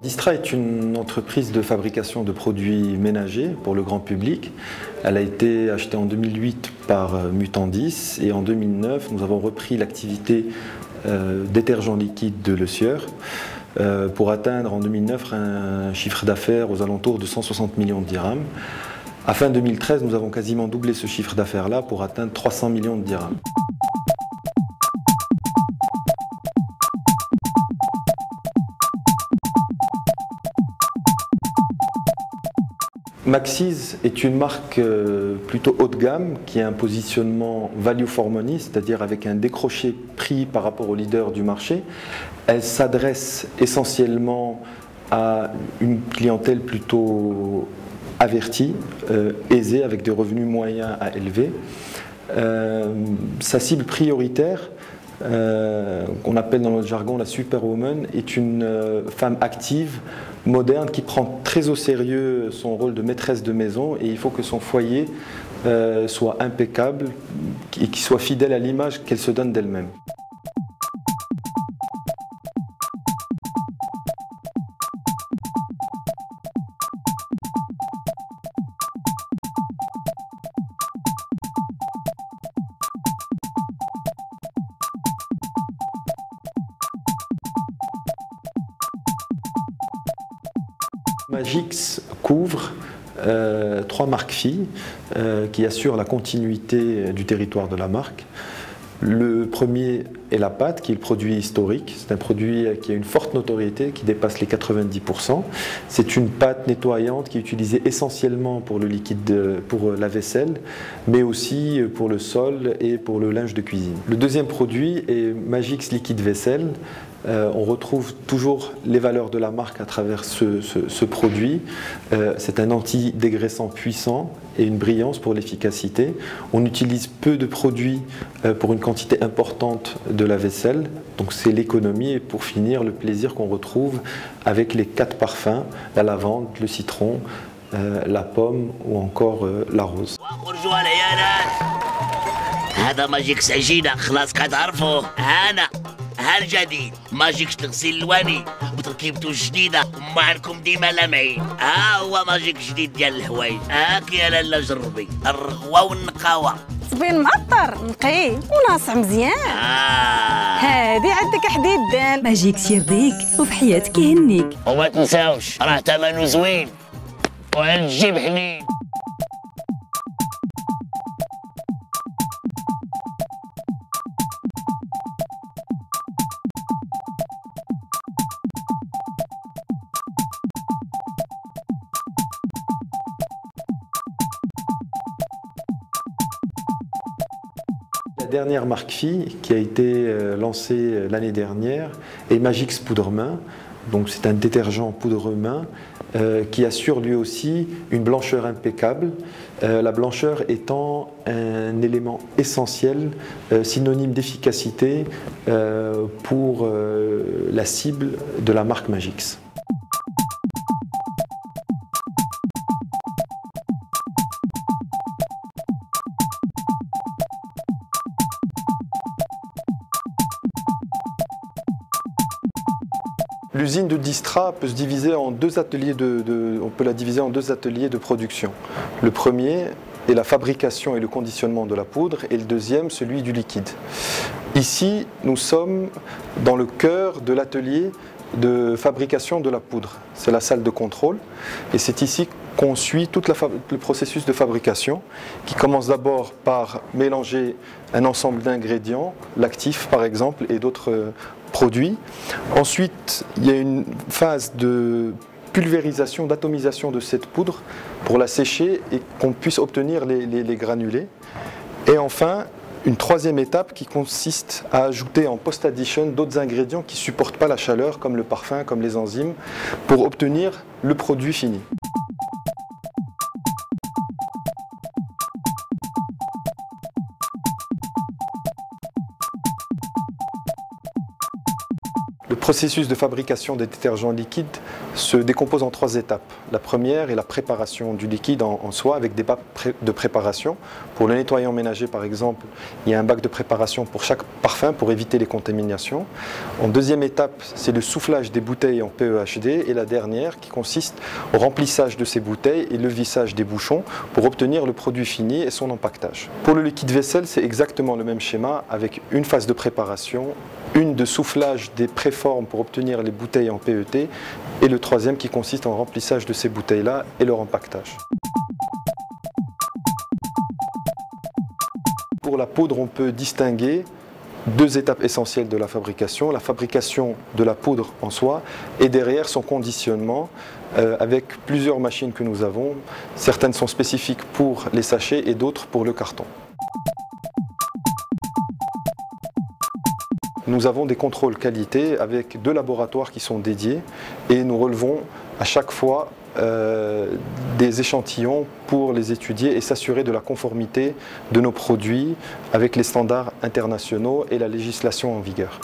Distra est une entreprise de fabrication de produits ménagers pour le grand public. Elle a été achetée en 2008 par Mutandis et en 2009, nous avons repris l'activité détergent liquide de Le Sieur pour atteindre en 2009 un chiffre d'affaires aux alentours de 160 millions de dirhams. À fin 2013, nous avons quasiment doublé ce chiffre d'affaires-là pour atteindre 300 millions de dirhams. Maxis est une marque plutôt haut de gamme qui a un positionnement value for money, c'est-à-dire avec un décroché prix par rapport aux leaders du marché. Elle s'adresse essentiellement à une clientèle plutôt avertie, aisée, avec des revenus moyens à élevés. Sa cible prioritaire, qu'on appelle dans notre jargon la superwoman, est une femme active, moderne, qui prend très au sérieux son rôle de maîtresse de maison, et il faut que son foyer soit impeccable et qu'il soit fidèle à l'image qu'elle se donne d'elle-même. Magix couvre 3 marques filles qui assurent la continuité du territoire de la marque. Le premier est la pâte, qui est le produit historique. C'est un produit qui a une forte notoriété, qui dépasse les 90%. C'est une pâte nettoyante qui est utilisée essentiellement pour le liquide, pour la vaisselle, mais aussi pour le sol et pour le linge de cuisine. Le deuxième produit est Magix Liquide Vaisselle. On retrouve toujours les valeurs de la marque à travers ce produit. C'est un anti-dégraissant puissant et une brillance pour l'efficacité. On utilise peu de produits pour une quantité importante de la vaisselle. Donc c'est l'économie et pour finir le plaisir qu'on retrouve avec les 4 parfums, la lavande, le citron, la pomme ou encore la rose. هالجديد ماجيكس تغسيل الواني وتركيبته جديدة وما عندكم ديما لمعين. هو ماجيك جديد ديال الحوايج. هاك يا لالا جربي الرغوة والنقاوة. صبين معطر نقي وناصع مزيان. هادي عندك حديد ماجيكس يرضيك وفي حياتك يهنيك. وما تنساوش راه ثمنه زوين وهالجيب حنين. La dernière marque fille qui a été lancée l'année dernière est Magix Poudre Main. Donc c'est un détergent poudre main qui assure lui aussi une blancheur impeccable. La blancheur étant un élément essentiel, synonyme d'efficacité pour la cible de la marque Magix. L'usine de Distra peut se diviser en deux ateliers on peut la diviser en 2 ateliers de production. Le premier est la fabrication et le conditionnement de la poudre et le deuxième celui du liquide. Ici, nous sommes dans le cœur de l'atelier de fabrication de la poudre. C'est la salle de contrôle et c'est ici qu'on suit tout le processus de fabrication qui commence d'abord par mélanger un ensemble d'ingrédients, l'actif par exemple et d'autres produits. Ensuite, il y a une phase de pulvérisation, d'atomisation de cette poudre pour la sécher et qu'on puisse obtenir les granulés. Et enfin, une troisième étape qui consiste à ajouter en post-addition d'autres ingrédients qui ne supportent pas la chaleur, comme le parfum, comme les enzymes, pour obtenir le produit fini. Le processus de fabrication des détergents liquides se décompose en 3 étapes. La première est la préparation du liquide en soi avec des bacs de préparation. Pour le nettoyant ménager par exemple, il y a un bac de préparation pour chaque parfum pour éviter les contaminations. En deuxième étape, c'est le soufflage des bouteilles en PEHD et la dernière qui consiste au remplissage de ces bouteilles et le vissage des bouchons pour obtenir le produit fini et son empaquetage. Pour le liquide vaisselle, c'est exactement le même schéma avec une phase de préparation, une de soufflage des préformes pour obtenir les bouteilles en PET et le troisième qui consiste en remplissage de ces bouteilles-là et leur empaquetage. Pour la poudre, on peut distinguer 2 étapes essentielles de la fabrication de la poudre en soi et derrière son conditionnement avec plusieurs machines que nous avons. Certaines sont spécifiques pour les sachets et d'autres pour le carton. Nous avons des contrôles qualité avec 2 laboratoires qui sont dédiés et nous relevons à chaque fois des échantillons pour les étudier et s'assurer de la conformité de nos produits avec les standards internationaux et la législation en vigueur.